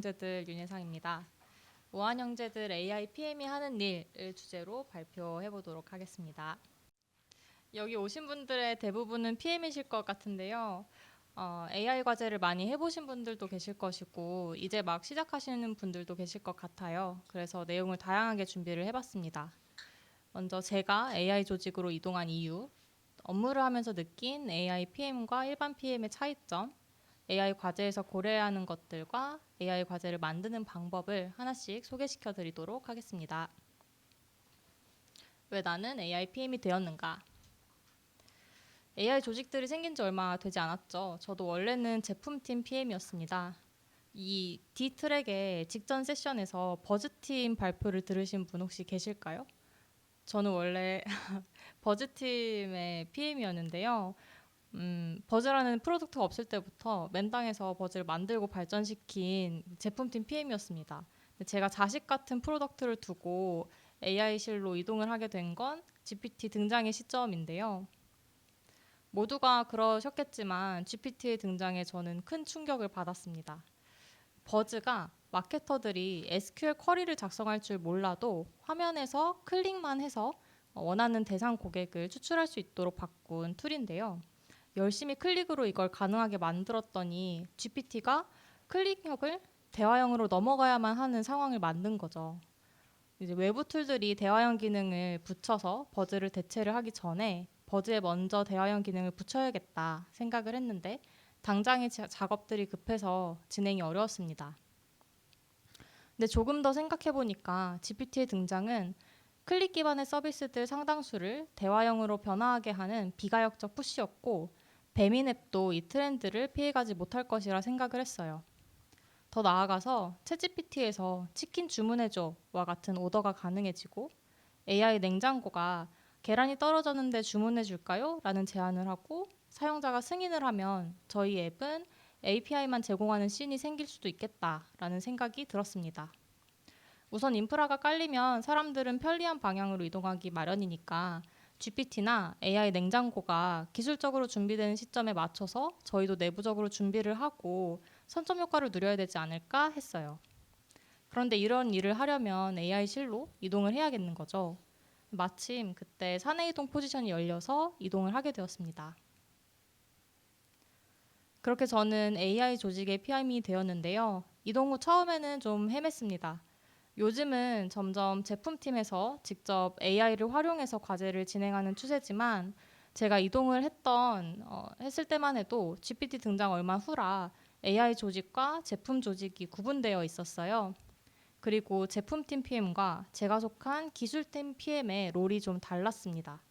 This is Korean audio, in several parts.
형제들 윤예상입니다. 우한 형제들 AI PM이 하는 일을 주제로 발표해 보도록 하겠습니다. 여기 오신 분들의 대부분은 PM이실 것 같은데요. AI 과제를 많이 해보신 분들도 계실 것이고 이제 막 시작하시는 분들도 계실 것 같아요. 그래서 내용을 다양하게 준비를 해봤습니다. 먼저 제가 AI 조직으로 이동한 이유, 업무를 하면서 느낀 AI PM과 일반 PM의 차이점, AI 과제에서 고려해야 하는 것들과 AI 과제를 만드는 방법을 하나씩 소개시켜 드리도록 하겠습니다. 왜 나는 AI PM이 되었는가? AI 조직들이 생긴 지 얼마 되지 않았죠. 저도 원래는 제품팀 PM이었습니다. 이 D트랙의 직전 세션에서 버즈팀 발표를 들으신 분 혹시 계실까요? 저는 원래 버즈팀의 PM이었는데요. 버즈라는 프로덕트가 없을 때부터 맨땅에서 버즈를 만들고 발전시킨 제품팀 PM이었습니다. 제가 자식 같은 프로덕트를 두고 AI실로 이동을 하게 된 건 GPT 등장의 시점인데요. 모두가 그러셨겠지만 GPT의 등장에 저는 큰 충격을 받았습니다. 버즈가 마케터들이 SQL 쿼리를 작성할 줄 몰라도 화면에서 클릭만 해서 원하는 대상 고객을 추출할 수 있도록 바꾼 툴인데요. 열심히 클릭으로 이걸 가능하게 만들었더니 GPT가 클릭력을 대화형으로 넘어가야만 하는 상황을 만든 거죠. 이제 외부 툴들이 대화형 기능을 붙여서 버즈를 대체를 하기 전에 버즈에 먼저 대화형 기능을 붙여야겠다 생각을 했는데 당장의 작업들이 급해서 진행이 어려웠습니다. 근데 조금 더 생각해보니까 GPT의 등장은 클릭 기반의 서비스들 상당수를 대화형으로 변화하게 하는 비가역적 푸시였고 배민 앱도 이 트렌드를 피해가지 못할 것이라 생각을 했어요. 더 나아가서 챗GPT에서 치킨 주문해줘와 같은 오더가 가능해지고 AI 냉장고가 계란이 떨어졌는데 주문해줄까요? 라는 제안을 하고 사용자가 승인을 하면 저희 앱은 API만 제공하는 씬이 생길 수도 있겠다라는 생각이 들었습니다. 우선 인프라가 깔리면 사람들은 편리한 방향으로 이동하기 마련이니까 GPT나 AI 냉장고가 기술적으로 준비되는 시점에 맞춰서 저희도 내부적으로 준비를 하고 선점 효과를 누려야 되지 않을까 했어요. 그런데 이런 일을 하려면 AI실로 이동을 해야겠는 거죠. 마침 그때 사내 이동 포지션이 열려서 이동을 하게 되었습니다. 그렇게 저는 AI 조직의 PM이 되었는데요. 이동 후 처음에는 좀 헤맸습니다. 요즘은 점점 제품팀에서 직접 AI를 활용해서 과제를 진행하는 추세지만 제가 이동을 했을 때만 해도 GPT 등장 얼마 후라 AI 조직과 제품 조직이 구분되어 있었어요. 그리고 제품팀 PM과 제가 속한 기술팀 PM의 롤이 좀 달랐습니다.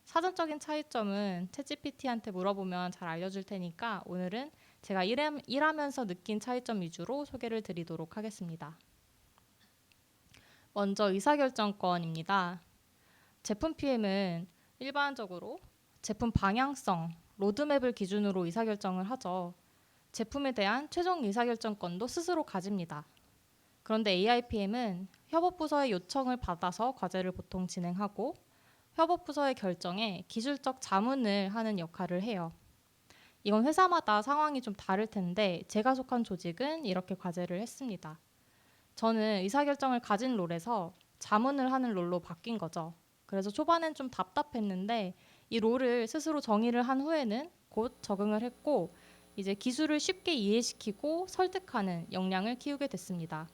사전적인 차이점은 챗GPT한테 물어보면 잘 알려줄 테니까 오늘은 제가 일하면서 느낀 차이점 위주로 소개를 드리도록 하겠습니다. 먼저 의사결정권입니다. 제품 PM은 일반적으로 제품 방향성, 로드맵을 기준으로 의사결정을 하죠. 제품에 대한 최종 의사결정권도 스스로 가집니다. 그런데 AI PM은 협업부서의 요청을 받아서 과제를 보통 진행하고 협업부서의 결정에 기술적 자문을 하는 역할을 해요. 이건 회사마다 상황이 좀 다를 텐데 제가 속한 조직은 이렇게 과제를 했습니다. 저는 의사결정을 가진 롤에서 자문을 하는 롤로 바뀐 거죠. 그래서 초반엔 좀 답답했는데 이 롤을 스스로 정의를 한 후에는 곧 적응을 했고 이제 기술을 쉽게 이해시키고 설득하는 역량을 키우게 됐습니다.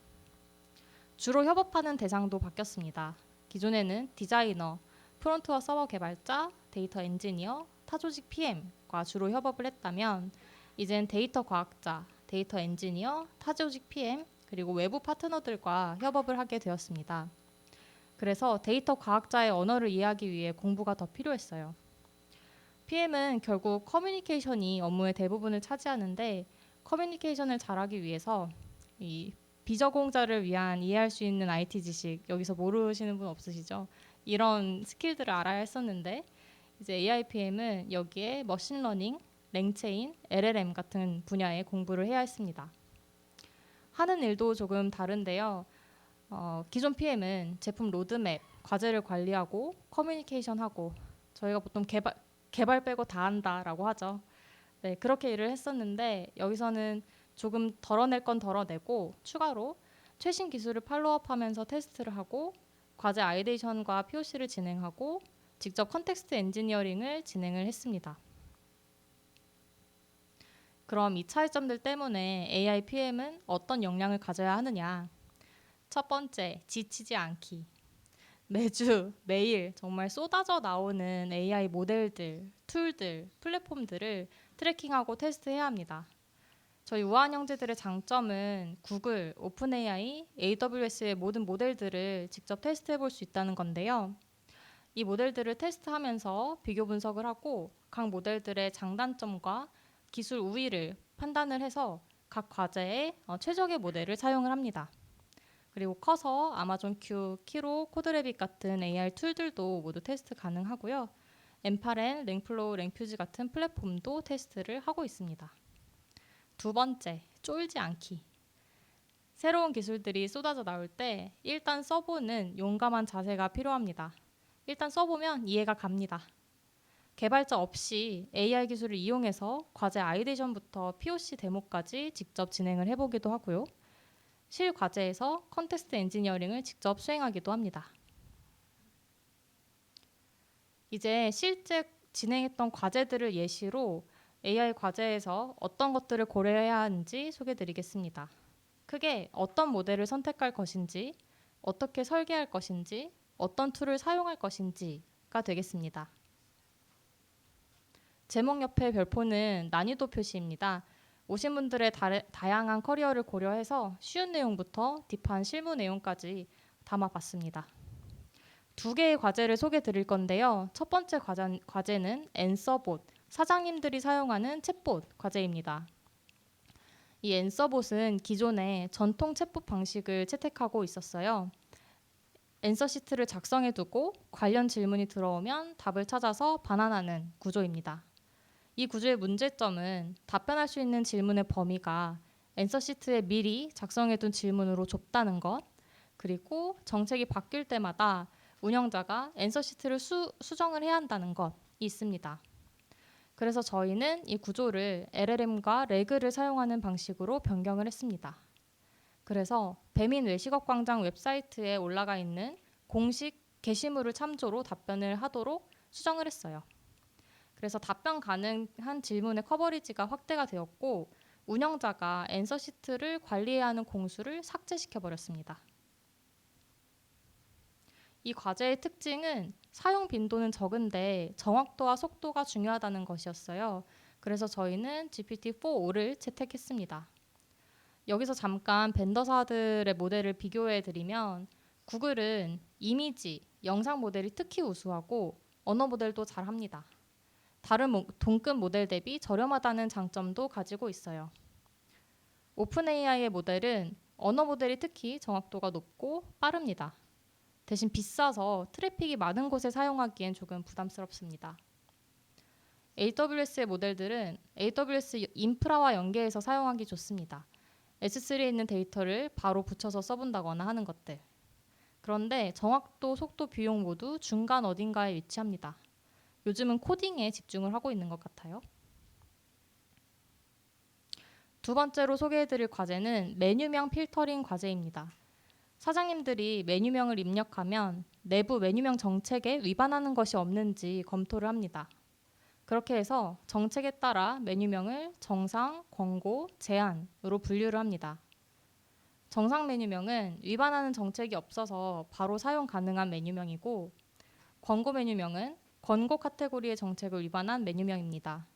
주로 협업하는 대상도 바뀌었습니다. 기존에는 디자이너, 프론트와 서버 개발자, 데이터 엔지니어, 타조직 PM과 주로 협업을 했다면 이젠 데이터 과학자, 데이터 엔지니어, 타조직 PM, 그리고 외부 파트너들과 협업을 하게 되었습니다. 그래서 데이터 과학자의 언어를 이해하기 위해 공부가 더 필요했어요. PM은 결국 커뮤니케이션이 업무의 대부분을 차지하는데 커뮤니케이션을 잘하기 위해서 이 비전공자를 위한 이해할 수 있는 IT 지식 여기서 모르시는 분 없으시죠? 이런 스킬들을 알아야 했었는데 이제 AI PM은 여기에 머신러닝, 랭체인, LLM 같은 분야의 공부를 해야 했습니다. 하는 일도 조금 다른데요. 기존 PM은 제품 로드맵, 과제를 관리하고 커뮤니케이션하고 저희가 보통 개발 빼고 다 한다라고 하죠. 네, 그렇게 일을 했었는데 여기서는 조금 덜어낼 건 덜어내고 추가로 최신 기술을 팔로우업하면서 테스트를 하고 과제 아이데이션과 POC를 진행하고 직접 컨텍스트 엔지니어링을 진행을 했습니다. 그럼 이 차이점들 때문에 AI PM은 어떤 역량을 가져야 하느냐? 첫 번째, 지치지 않기. 매주 매일 정말 쏟아져 나오는 AI 모델들, 툴들, 플랫폼들을 트래킹하고 테스트해야 합니다. 저희 우한 형제들의 장점은 구글, 오픈AI, AWS의 모든 모델들을 직접 테스트해 볼 수 있다는 건데요. 이 모델들을 테스트하면서 비교 분석을 하고 각 모델들의 장단점과 기술 우위를 판단을 해서 각 과제에 최적의 모델을 사용을 합니다. 그리고 커서 아마존 큐, 키로, 코드래빗 같은 AI 툴들도 모두 테스트 가능하고요. 엠파렌, 랭플로우, 랭퓨즈 같은 플랫폼도 테스트를 하고 있습니다. 두 번째, 쫄지 않기. 새로운 기술들이 쏟아져 나올 때 일단 써보는 용감한 자세가 필요합니다. 일단 써보면 이해가 갑니다. 개발자 없이 AI 기술을 이용해서 과제 아이데이션부터 POC 데모까지 직접 진행을 해보기도 하고요. 실과제에서 컨텍스트 엔지니어링을 직접 수행하기도 합니다. 이제 실제 진행했던 과제들을 예시로 AI 과제에서 어떤 것들을 고려해야 하는지 소개해드리겠습니다. 크게 어떤 모델을 선택할 것인지, 어떻게 설계할 것인지, 어떤 툴을 사용할 것인지가 되겠습니다. 제목 옆에 별표는 난이도 표시입니다. 오신 분들의 다양한 커리어를 고려해서 쉬운 내용부터 딥한 실무 내용까지 담아봤습니다. 두 개의 과제를 소개해 드릴 건데요. 첫 번째 과제는 앤서봇, 사장님들이 사용하는 챗봇 과제입니다. 이 앤서봇은 기존의 전통 챗봇 방식을 채택하고 있었어요. 앤서 시트를 작성해 두고 관련 질문이 들어오면 답을 찾아서 반환하는 구조입니다. 이 구조의 문제점은 답변할 수 있는 질문의 범위가 앤서 시트에 미리 작성해둔 질문으로 좁다는 것, 그리고 정책이 바뀔 때마다 운영자가 앤서 시트를 수정을 해야 한다는 것이 있습니다. 그래서 저희는 이 구조를 LLM과 레그를 사용하는 방식으로 변경을 했습니다. 그래서 배민 외식업광장 웹사이트에 올라가 있는 공식 게시물을 참조로 답변을 하도록 수정을 했어요. 그래서 답변 가능한 질문의 커버리지가 확대가 되었고 운영자가 앤서 시트를 관리해야 하는 공수를 삭제시켜 버렸습니다. 이 과제의 특징은 사용 빈도는 적은데 정확도와 속도가 중요하다는 것이었어요. 그래서 저희는 GPT-4.5를 채택했습니다. 여기서 잠깐 벤더사들의 모델을 비교해 드리면 구글은 이미지, 영상 모델이 특히 우수하고 언어 모델도 잘합니다. 다른 동급 모델 대비 저렴하다는 장점도 가지고 있어요. 오픈AI의 모델은 언어 모델이 특히 정확도가 높고 빠릅니다. 대신 비싸서 트래픽이 많은 곳에 사용하기엔 조금 부담스럽습니다. AWS의 모델들은 AWS 인프라와 연계해서 사용하기 좋습니다. S3에 있는 데이터를 바로 붙여서 써본다거나 하는 것들. 그런데 정확도, 속도, 비용 모두 중간 어딘가에 위치합니다. 요즘은 코딩에 집중을 하고 있는 것 같아요. 두 번째로 소개해드릴 과제는 메뉴명 필터링 과제입니다. 사장님들이 메뉴명을 입력하면 내부 메뉴명 정책에 위반하는 것이 없는지 검토를 합니다. 그렇게 해서 정책에 따라 메뉴명을 정상, 권고, 제한으로 분류를 합니다. 정상 메뉴명은 위반하는 정책이 없어서 바로 사용 가능한 메뉴명이고 권고 메뉴명은 권고 카테고리의 정책을 위반한 메뉴명입니다.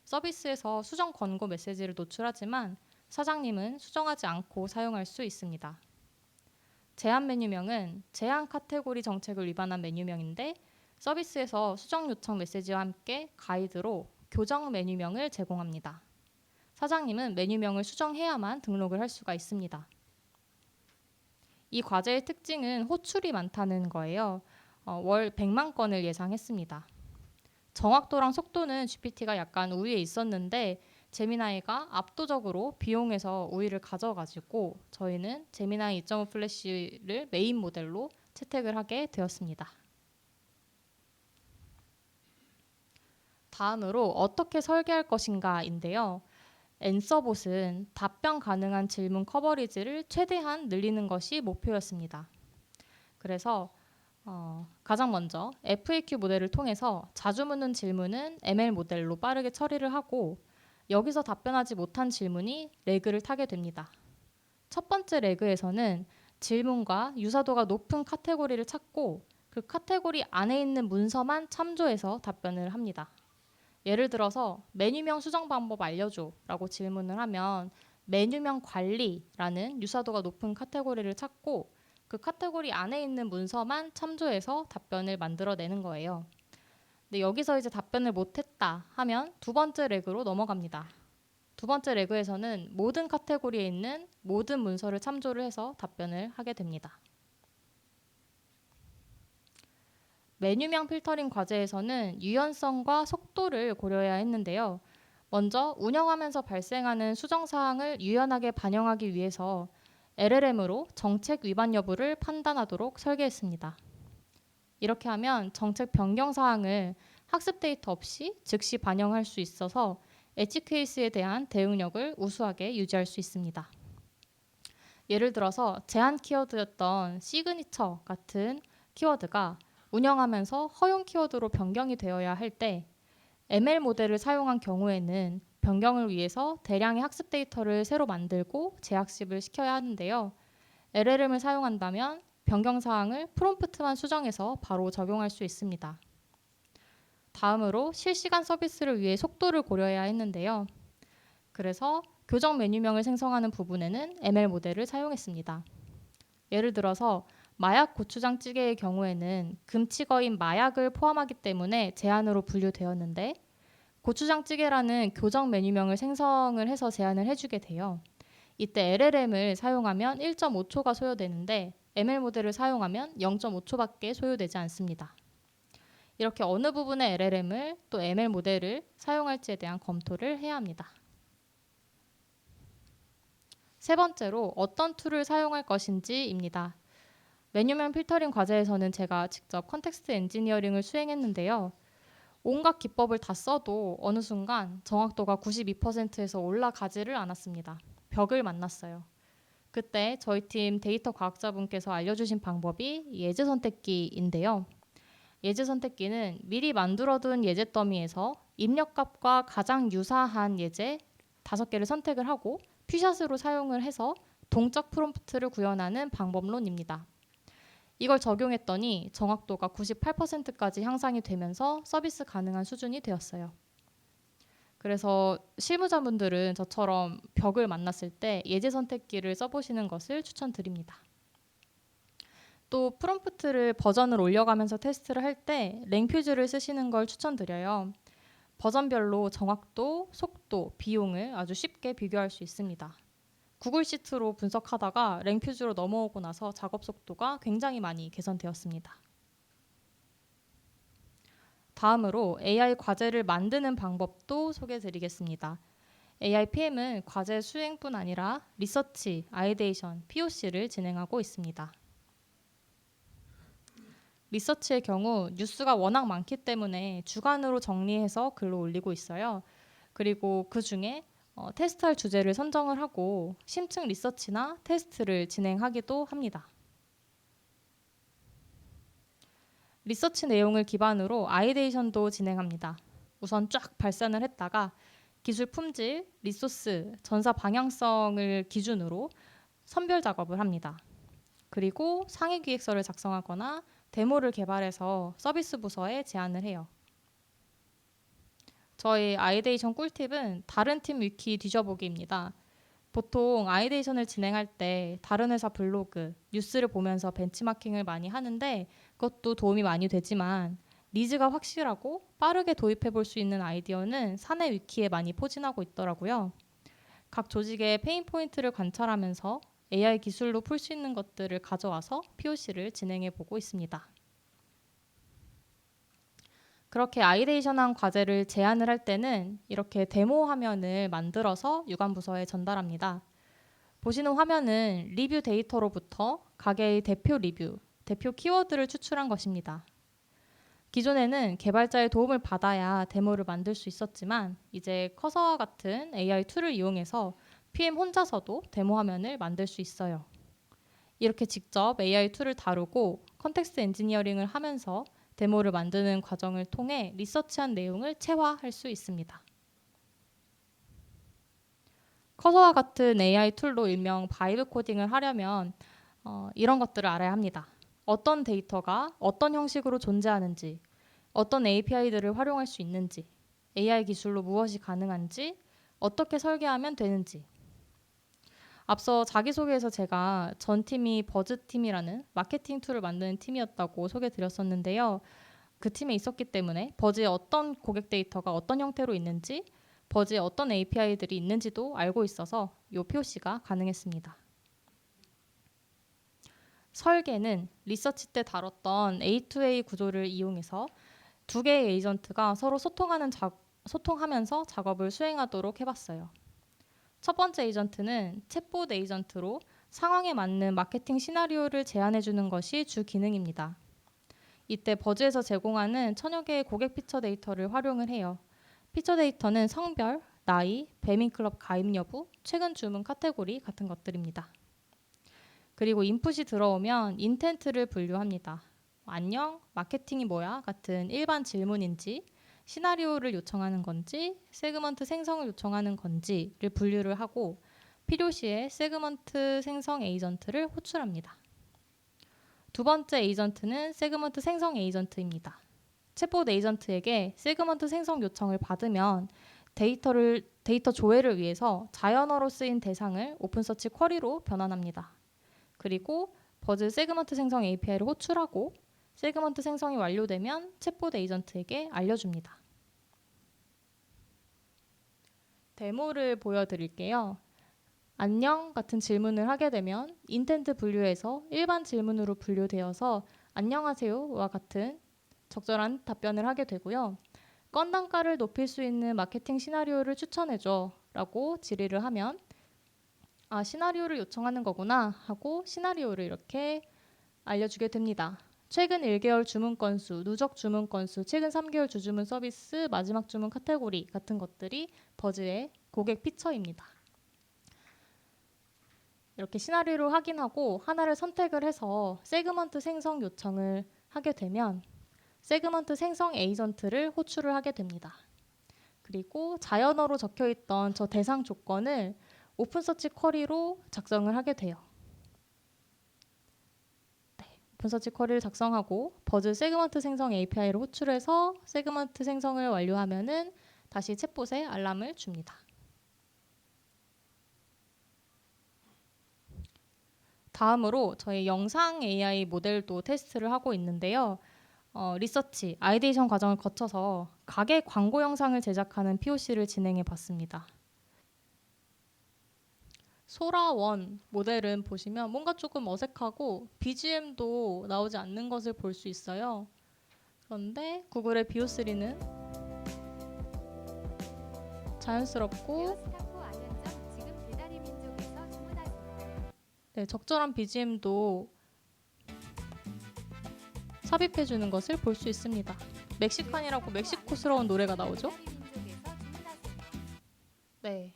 서비스에서 수정 권고 메시지를 노출하지만 사장님은 수정하지 않고 사용할 수 있습니다. 제한 메뉴명은 제한 카테고리 정책을 위반한 메뉴명인데 서비스에서 수정 요청 메시지와 함께 가이드로 교정 메뉴명을 제공합니다. 사장님은 메뉴명을 수정해야만 등록을 할 수가 있습니다. 이 과제의 특징은 호출이 많다는 거예요. 월 100만 건을 예상했습니다. 정확도랑 속도는 GPT가 약간 우위에 있었는데 제미나이가 압도적으로 비용에서 우위를 가져가지고 저희는 제미나이 2.5 플래시를 메인 모델로 채택을 하게 되었습니다. 다음으로 어떻게 설계할 것인가인데요. 앤서봇은 답변 가능한 질문 커버리지를 최대한 늘리는 것이 목표였습니다. 그래서 가장 먼저 FAQ 모델을 통해서 자주 묻는 질문은 ML 모델로 빠르게 처리를 하고 여기서 답변하지 못한 질문이 레그를 타게 됩니다. 첫 번째 레그에서는 질문과 유사도가 높은 카테고리를 찾고 그 카테고리 안에 있는 문서만 참조해서 답변을 합니다. 예를 들어서 메뉴명 수정 방법 알려줘 라고 질문을 하면 메뉴명 관리라는 유사도가 높은 카테고리를 찾고 그 카테고리 안에 있는 문서만 참조해서 답변을 만들어내는 거예요. 근데 여기서 이제 답변을 못했다 하면 두 번째 레그로 넘어갑니다. 두 번째 레그에서는 모든 카테고리에 있는 모든 문서를 참조를 해서 답변을 하게 됩니다. 메뉴명 필터링 과제에서는 유연성과 속도를 고려해야 했는데요. 먼저 운영하면서 발생하는 수정 사항을 유연하게 반영하기 위해서 LLM으로 정책 위반 여부를 판단하도록 설계했습니다. 이렇게 하면 정책 변경 사항을 학습 데이터 없이 즉시 반영할 수 있어서 엣지 케이스에 대한 대응력을 우수하게 유지할 수 있습니다. 예를 들어서 제한 키워드였던 시그니처 같은 키워드가 운영하면서 허용 키워드로 변경이 되어야 할 때 ML 모델을 사용한 경우에는 변경을 위해서 대량의 학습 데이터를 새로 만들고 재학습을 시켜야 하는데요. LLM을 사용한다면 변경 사항을 프롬프트만 수정해서 바로 적용할 수 있습니다. 다음으로 실시간 서비스를 위해 속도를 고려해야 했는데요. 그래서 교정 메뉴명을 생성하는 부분에는 ML 모델을 사용했습니다. 예를 들어서 마약 고추장찌개의 경우에는 금치거인 마약을 포함하기 때문에 제한으로 분류되었는데 고추장찌개라는 교정 메뉴명을 생성을 해서 제한을 해주게 돼요. 이때 LLM을 사용하면 1.5초가 소요되는데 ML 모델을 사용하면 0.5초밖에 소요되지 않습니다. 이렇게 어느 부분의 LLM을 또 ML 모델을 사용할지에 대한 검토를 해야 합니다. 세 번째로 어떤 툴을 사용할 것인지입니다. 메뉴명 필터링 과제에서는 제가 직접 컨텍스트 엔지니어링을 수행했는데요. 온갖 기법을 다 써도 어느 순간 정확도가 92%에서 올라가지를 않았습니다. 벽을 만났어요. 그때 저희 팀 데이터 과학자분께서 알려주신 방법이 예제 선택기인데요. 예제 선택기는 미리 만들어둔 예제 더미에서 입력값과 가장 유사한 예제 5개를 선택을 하고 퓨샷으로 사용을 해서 동적 프롬프트를 구현하는 방법론입니다. 이걸 적용했더니 정확도가 98%까지 향상이 되면서 서비스 가능한 수준이 되었어요. 그래서 실무자분들은 저처럼 벽을 만났을 때 예제 선택기를 써보시는 것을 추천드립니다. 또 프롬프트를 버전을 올려가면서 테스트를 할 때 랭퓨즈를 쓰시는 걸 추천드려요. 버전별로 정확도, 속도, 비용을 아주 쉽게 비교할 수 있습니다. 구글 시트로 분석하다가 랭퓨즈로 넘어오고 나서 작업 속도가 굉장히 많이 개선되었습니다. 다음으로 AI 과제를 만드는 방법도 소개해드리겠습니다. AI PM은 과제 수행뿐 아니라 리서치, 아이데이션, POC를 진행하고 있습니다. 리서치의 경우 뉴스가 워낙 많기 때문에 주간으로 정리해서 글로 올리고 있어요. 그리고 그 중에 테스트할 주제를 선정을 하고 심층 리서치나 테스트를 진행하기도 합니다. 리서치 내용을 기반으로 아이데이션도 진행합니다. 우선 쫙 발산을 했다가 기술 품질, 리소스, 전사 방향성을 기준으로 선별 작업을 합니다. 그리고 상위 기획서를 작성하거나 데모를 개발해서 서비스 부서에 제안을 해요. 저희 아이데이션 꿀팁은 다른 팀 위키 뒤져보기입니다. 보통 아이데이션을 진행할 때 다른 회사 블로그, 뉴스를 보면서 벤치마킹을 많이 하는데 그것도 도움이 많이 되지만 니즈가 확실하고 빠르게 도입해 볼 수 있는 아이디어는 사내 위키에 많이 포진하고 있더라고요. 각 조직의 페인 포인트를 관찰하면서 AI 기술로 풀 수 있는 것들을 가져와서 POC를 진행해 보고 있습니다. 그렇게 아이데이션한 과제를 제안을 할 때는 이렇게 데모 화면을 만들어서 유관부서에 전달합니다. 보시는 화면은 리뷰 데이터로부터 가게의 대표 리뷰, 대표 키워드를 추출한 것입니다. 기존에는 개발자의 도움을 받아야 데모를 만들 수 있었지만 이제 커서와 같은 AI 툴을 이용해서 PM 혼자서도 데모 화면을 만들 수 있어요. 이렇게 직접 AI 툴을 다루고 컨텍스트 엔지니어링을 하면서 데모를 만드는 과정을 통해 리서치한 내용을 체화할 수 있습니다. 커서와 같은 AI 툴로 일명 바이브 코딩을 하려면 이런 것들을 알아야 합니다. 어떤 데이터가 어떤 형식으로 존재하는지, 어떤 API들을 활용할 수 있는지, AI 기술로 무엇이 가능한지, 어떻게 설계하면 되는지. 앞서 자기소개에서 제가 전 팀이 버즈팀이라는 마케팅 툴을 만드는 팀이었다고 소개드렸었는데요. 그 팀에 있었기 때문에 버즈의 어떤 고객 데이터가 어떤 형태로 있는지, 버즈에 어떤 API들이 있는지도 알고 있어서 이 POC가 가능했습니다. 설계는 리서치 때 다뤘던 A2A 구조를 이용해서 두 개의 에이전트가 서로 소통하면서 작업을 수행하도록 해봤어요. 첫 번째 에이전트는 챗봇 에이전트로 상황에 맞는 마케팅 시나리오를 제안해주는 것이 주 기능입니다. 이때 버즈에서 제공하는 천여 개의 고객 피처 데이터를 활용을 해요. 피처 데이터는 성별, 나이, 배민클럽 가입 여부, 최근 주문 카테고리 같은 것들입니다. 그리고 인풋이 들어오면 인텐트를 분류합니다. 안녕, 마케팅이 뭐야? 같은 일반 질문인지, 시나리오를 요청하는 건지, 세그먼트 생성을 요청하는 건지를 분류를 하고 필요시에 세그먼트 생성 에이전트를 호출합니다. 두 번째 에이전트는 세그먼트 생성 에이전트입니다. 챗봇 에이전트에게 세그먼트 생성 요청을 받으면 데이터 조회를 위해서 자연어로 쓰인 대상을 오픈서치 쿼리로 변환합니다. 그리고 버즈 세그먼트 생성 API를 호출하고 세그먼트 생성이 완료되면 챗봇 에이전트에게 알려줍니다. 데모를 보여드릴게요. 안녕 같은 질문을 하게 되면 인텐트 분류에서 일반 질문으로 분류되어서 안녕하세요와 같은 적절한 답변을 하게 되고요. 건단가를 높일 수 있는 마케팅 시나리오를 추천해줘 라고 질의를 하면 시나리오를 요청하는 거구나 하고 시나리오를 이렇게 알려주게 됩니다. 최근 1개월 주문 건수, 누적 주문 건수, 최근 3개월 주주문 서비스, 마지막 주문 카테고리 같은 것들이 버즈의 고객 피처입니다. 이렇게 시나리오를 확인하고 하나를 선택을 해서 세그먼트 생성 요청을 하게 되면 세그먼트 생성 에이전트를 호출을 하게 됩니다. 그리고 자연어로 적혀있던 저 대상 조건을 오픈서치 쿼리로 작성을 하게 돼요. 오픈서치 쿼리를 작성하고 버즈 세그먼트 생성 API를 호출해서 세그먼트 생성을 완료하면은 다시 챗봇에 알람을 줍니다. 다음으로 저희 영상 AI 모델도 테스트를 하고 있는데요. 리서치, 아이데이션 과정을 거쳐서 가게 광고 영상을 제작하는 POC를 진행해 봤습니다. 소라원 모델은 보시면 뭔가 조금 어색하고 BGM도 나오지 않는 것을 볼 수 있어요. 그런데 구글의 비오3는 자연스럽고 적절한 BGM도 삽입해주는 것을 볼 수 있습니다. 멕시칸이라고 멕시코스러운 노래가 나오죠? 네.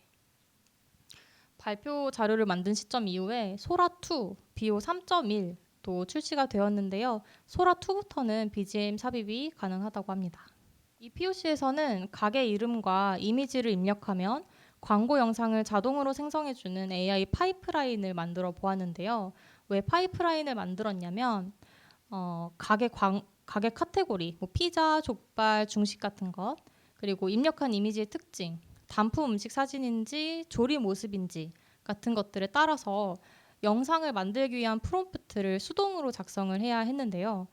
발표 자료를 만든 시점 이후에 소라2, 비오 3.1도 출시가 되었는데요. 소라2부터는 BGM 삽입이 가능하다고 합니다. 이 POC에서는 가게 이름과 이미지를 입력하면 광고 영상을 자동으로 생성해주는 AI 파이프라인을 만들어 보았는데요. 왜 파이프라인을 만들었냐면 가게 카테고리, 뭐 피자, 족발, 중식 같은 것, 그리고 입력한 이미지의 특징, 단품 음식 사진인지 조리 모습인지 같은 것들에 따라서 영상을 만들기 위한 프롬프트를 수동으로 작성을 해야 했는데요.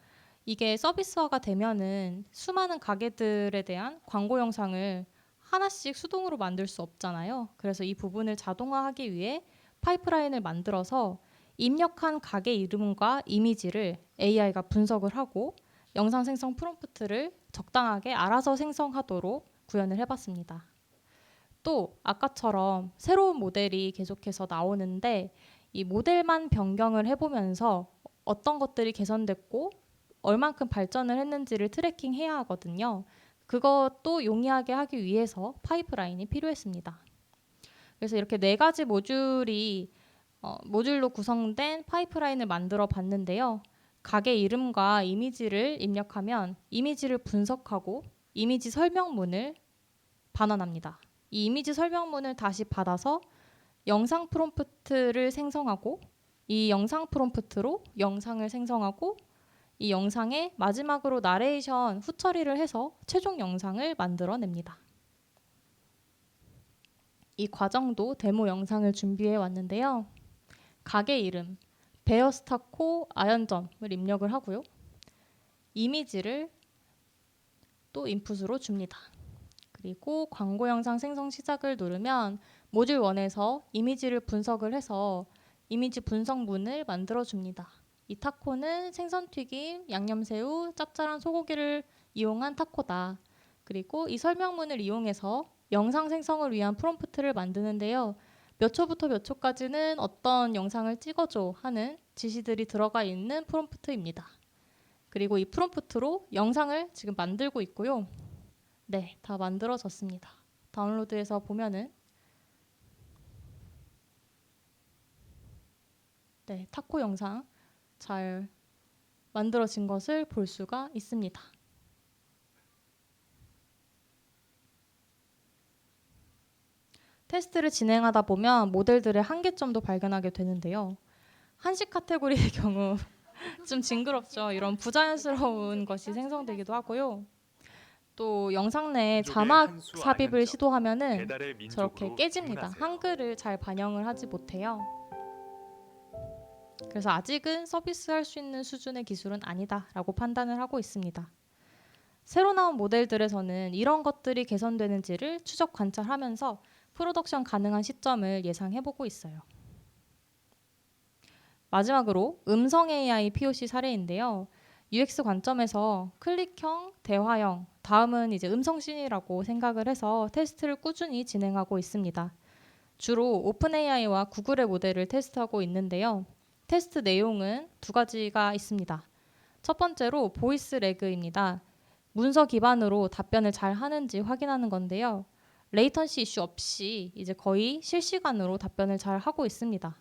이게 서비스화가 되면은 수많은 가게들에 대한 광고 영상을 하나씩 수동으로 만들 수 없잖아요. 그래서 이 부분을 자동화하기 위해 파이프라인을 만들어서 입력한 가게 이름과 이미지를 AI가 분석을 하고 영상 생성 프롬프트를 적당하게 알아서 생성하도록 구현을 해봤습니다. 또 아까처럼 새로운 모델이 계속해서 나오는데 이 모델만 변경을 해보면서 어떤 것들이 개선됐고 얼만큼 발전을 했는지를 트래킹해야 하거든요. 그것도 용이하게 하기 위해서 파이프라인이 필요했습니다. 그래서 이렇게 4가지 모듈로 구성된 파이프라인을 만들어 봤는데요. 가게 이름과 이미지를 입력하면 이미지를 분석하고 이미지 설명문을 반환합니다. 이 이미지 설명문을 다시 받아서 영상 프롬프트를 생성하고 이 영상 프롬프트로 영상을 생성하고 이 영상에 마지막으로 나레이션 후처리를 해서 최종 영상을 만들어냅니다. 이 과정도 데모 영상을 준비해 왔는데요. 가게 이름, 베어스타코 아현점을 입력을 하고요. 이미지를 또 인풋으로 줍니다. 그리고 광고 영상 생성 시작을 누르면 모듈 1에서 이미지를 분석을 해서 이미지 분석문을 만들어 줍니다. 이 타코는 생선튀김, 양념새우, 짭짤한 소고기를 이용한 타코다. 그리고 이 설명문을 이용해서 영상 생성을 위한 프롬프트를 만드는데요. 몇 초부터 몇 초까지는 어떤 영상을 찍어줘 하는 지시들이 들어가 있는 프롬프트입니다. 그리고 이 프롬프트로 영상을 지금 만들고 있고요. 네, 다 만들어졌습니다. 다운로드해서 보면은 네, 타코 영상 잘 만들어진 것을 볼 수가 있습니다. 테스트를 진행하다 보면 모델들의 한계점도 발견하게 되는데요. 한식 카테고리의 경우 좀 징그럽죠. 이런 부자연스러운 것이 생성되기도 하고요. 또 영상 내에 자막 삽입을 시도하면은 저렇게 깨집니다. 한글을 잘 반영을 하지 못해요. 그래서 아직은 서비스할 수 있는 수준의 기술은 아니다라고 판단을 하고 있습니다. 새로 나온 모델들에서는 이런 것들이 개선되는지를 추적 관찰하면서 프로덕션 가능한 시점을 예상해보고 있어요. 마지막으로 음성 AI POC 사례인데요. UX 관점에서 클릭형, 대화형, 다음은 이제 음성씬이라고 생각을 해서 테스트를 꾸준히 진행하고 있습니다. 주로 오픈AI와 구글의 모델을 테스트하고 있는데요. 테스트 내용은 2가지가 있습니다. 첫 번째로 보이스 레그입니다. 문서 기반으로 답변을 잘 하는지 확인하는 건데요. 레이턴시 이슈 없이 이제 거의 실시간으로 답변을 잘 하고 있습니다.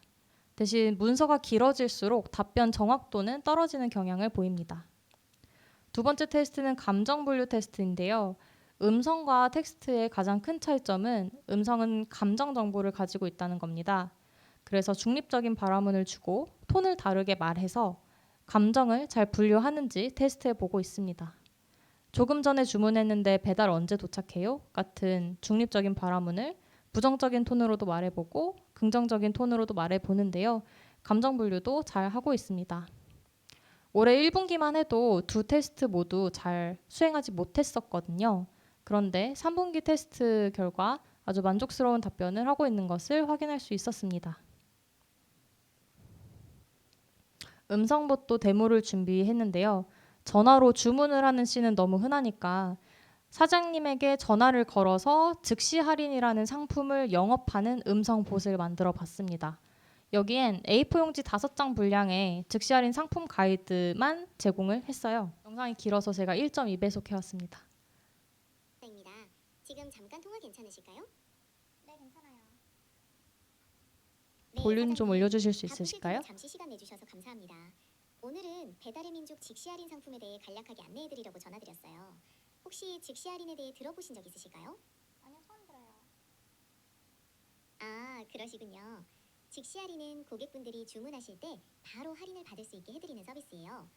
대신 문서가 길어질수록 답변 정확도는 떨어지는 경향을 보입니다. 2번째 테스트는 감정 분류 테스트인데요. 음성과 텍스트의 가장 큰 차이점은 음성은 감정 정보를 가지고 있다는 겁니다. 그래서 중립적인 발화문을 주고 톤을 다르게 말해서 감정을 잘 분류하는지 테스트해 보고 있습니다. 조금 전에 주문했는데 배달 언제 도착해요? 같은 중립적인 발화문을 부정적인 톤으로도 말해보고 긍정적인 톤으로도 말해보는데요. 감정 분류도 잘 하고 있습니다. 올해 1분기만 해도 2 테스트 모두 잘 수행하지 못했었거든요. 그런데 3분기 테스트 결과 아주 만족스러운 답변을 하고 있는 것을 확인할 수 있었습니다. 음성봇도 데모를 준비했는데요. 전화로 주문을 하는 씬은 너무 흔하니까 사장님에게 전화를 걸어서 즉시 할인이라는 상품을 영업하는 음성봇을 만들어 봤습니다. 여기엔 A4 용지 5장 분량의 즉시 할인 상품 가이드만 제공을 했어요. 영상이 길어서 제가 1.2배속 해왔습니다. 입니다. 지금 잠깐 통화 괜찮으실까요? 네, 괜찮아요. 볼륨 좀 올려주실 수 있으실까요? 잠시 시간 내주셔서 감사합니다. 오늘은 배달의 민족 직시 할인 상품에 대해 간략하게 안내해드리려고 전화드렸어요. 혹시 직시 할인에 대해 들어보신 적 있으실까요? 아니요, 처음 들어요. 아, 그러시군요. 직시 할인은 고객분들이 주문하실 때 바로 할인을 받을 수 있게 해드리는 서비스예요.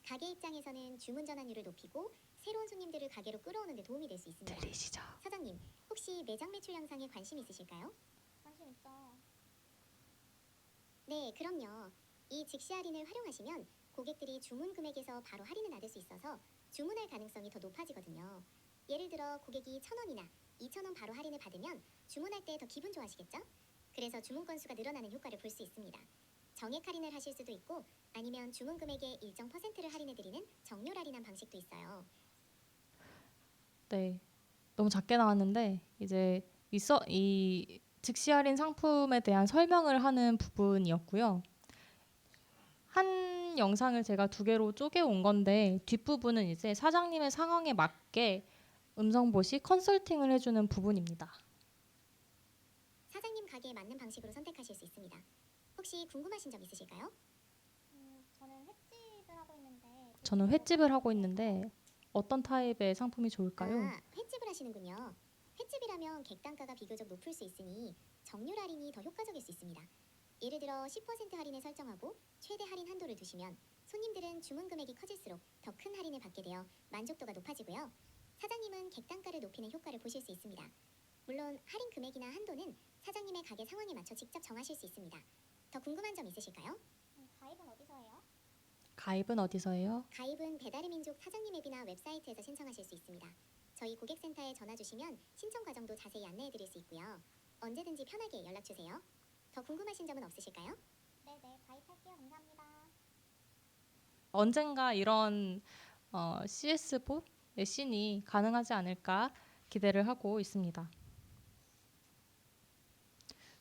가게 입장에서는 주문 전환율을 높이고 새로운 손님들을 가게로 끌어오는 데 도움이 될 수 있습니다. 들리시죠? 사장님, 혹시 매장 매출 향상에 관심 있으실까요? 관심 있죠. 네, 그럼요. 이 직시 할인을 활용하시면 고객들이 주문 금액에서 바로 할인을 받을 수 있어서 주문할 가능성이 더 높아지거든요. 예를 들어 고객이 1,000원이나 2,000원 바로 할인을 받으면 주문할 때 더 기분 좋아하시겠죠? 그래서 주문 건수가 늘어나는 효과를 볼 수 있습니다. 정액 할인을 하실 수도 있고 아니면 주문 금액의 일정 퍼센트를 할인해드리는 정률 할인한 방식도 있어요. 네, 너무 작게 나왔는데 이제 이 즉시 할인 상품에 대한 설명을 하는 부분이었고요. 한 한 영상을 제가 2개로 쪼개 온 건데 뒷부분은 이제 사장님의 상황에 맞게 음성보시 컨설팅을 해주는 부분입니다. 사장님 가게에 맞는 방식으로 선택하실 수 있습니다. 혹시 궁금하신 점 있으실까요? 저는 횟집을 하고 있는데 어떤 타입의 상품이 좋을까요? 횟집을 하시는군요. 횟집이라면 객단가가 비교적 높을 수 있으니 정률 할인이 더 효과적일 수 있습니다. 예를 들어 10% 할인을 설정하고 최대 할인 한도를 두시면 손님들은 주문 금액이 커질수록 더 큰 할인을 받게 되어 만족도가 높아지고요. 사장님은 객단가를 높이는 효과를 보실 수 있습니다. 물론 할인 금액이나 한도는 사장님의 가게 상황에 맞춰 직접 정하실 수 있습니다. 더 궁금한 점 있으실까요? 가입은 어디서 해요? 가입은 어디서 해요? 가입은 배달의 민족 사장님 앱이나 웹사이트에서 신청하실 수 있습니다. 저희 고객센터에 전화 주시면 신청 과정도 자세히 안내해 드릴 수 있고요. 언제든지 편하게 연락 주세요. 더 궁금하신 점은 없으실까요? 네네, 가입할게요. 감사합니다. 언젠가 이런 CS4의 씬이 가능하지 않을까 기대를 하고 있습니다.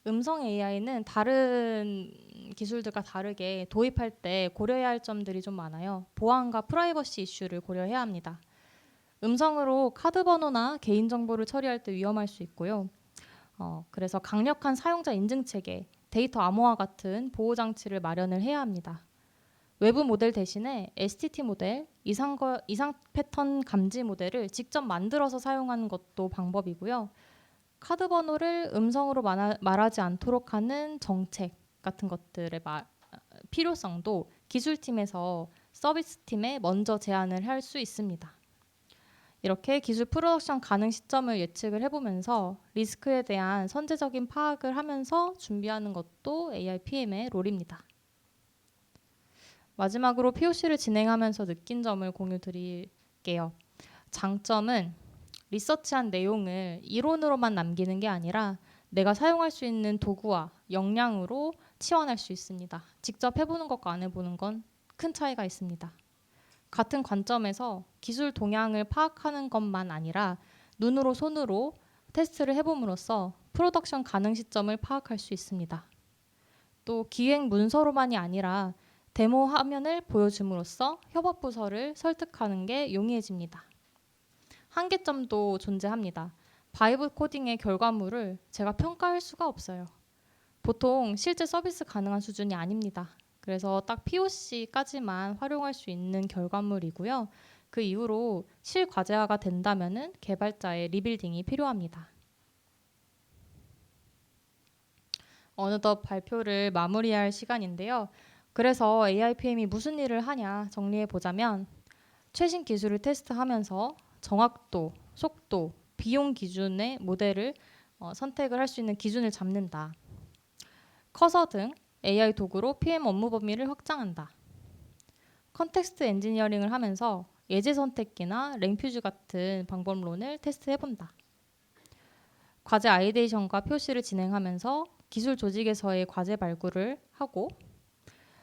음성 AI는 다른 기술들과 다르게 도입할 때 고려해야 할 점들이 좀 많아요. 보안과 프라이버시 이슈를 고려해야 합니다. 음성으로 카드 번호나 개인정보를 처리할 때 위험할 수 있고요. 그래서 강력한 사용자 인증 체계, 데이터 암호화 같은 보호 장치를 마련을 해야 합니다. 외부 모델 대신에 STT 모델, 이상 패턴 감지 모델을 직접 만들어서 사용하는 것도 방법이고요. 카드 번호를 음성으로 말하지 않도록 하는 정책 같은 것들의 필요성도 기술팀에서 서비스팀에 먼저 제안을 할 수 있습니다. 이렇게 기술 프로덕션 가능 시점을 예측을 해보면서 리스크에 대한 선제적인 파악을 하면서 준비하는 것도 AI PM의 롤입니다. 마지막으로 POC를 진행하면서 느낀 점을 공유 드릴게요. 장점은 리서치한 내용을 이론으로만 남기는 게 아니라 내가 사용할 수 있는 도구와 역량으로 치환할 수 있습니다. 직접 해보는 것과 안 해보는 건 큰 차이가 있습니다. 같은 관점에서 기술 동향을 파악하는 것만 아니라 눈으로 손으로 테스트를 해봄으로써 프로덕션 가능 시점을 파악할 수 있습니다. 또 기획 문서로만이 아니라 데모 화면을 보여줌으로써 협업 부서를 설득하는 게 용이해집니다. 한계점도 존재합니다. 바이브 코딩의 결과물을 제가 평가할 수가 없어요. 보통 실제 서비스 가능한 수준이 아닙니다. 그래서 딱 POC까지만 활용할 수 있는 결과물이고요. 그 이후로 실과제화가 된다면은 개발자의 리빌딩이 필요합니다. 어느덧 발표를 마무리할 시간인데요. 그래서 AI PM이 무슨 일을 하냐 정리해 보자면 최신 기술을 테스트하면서 정확도, 속도, 비용 기준의 모델을 선택을 할 수 있는 기준을 잡는다. 커서 등 AI 도구로 PM 업무 범위를 확장한다. 컨텍스트 엔지니어링을 하면서 예제 선택기나 랭퓨즈 같은 방법론을 테스트해본다. 과제 아이데이션과 표시를 진행하면서 기술 조직에서의 과제 발굴을 하고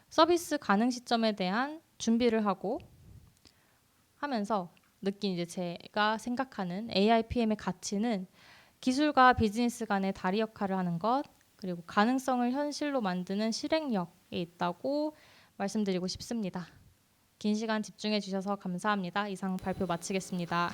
서비스 가능 시점에 대한 준비를 하고 하면서 느낀 이제 제가 생각하는 AI PM의 가치는 기술과 비즈니스 간의 다리 역할을 하는 것, 그리고 가능성을 현실로 만드는 실행력에 있다고 말씀드리고 싶습니다. 긴 시간 집중해 주셔서 감사합니다. 이상 발표 마치겠습니다.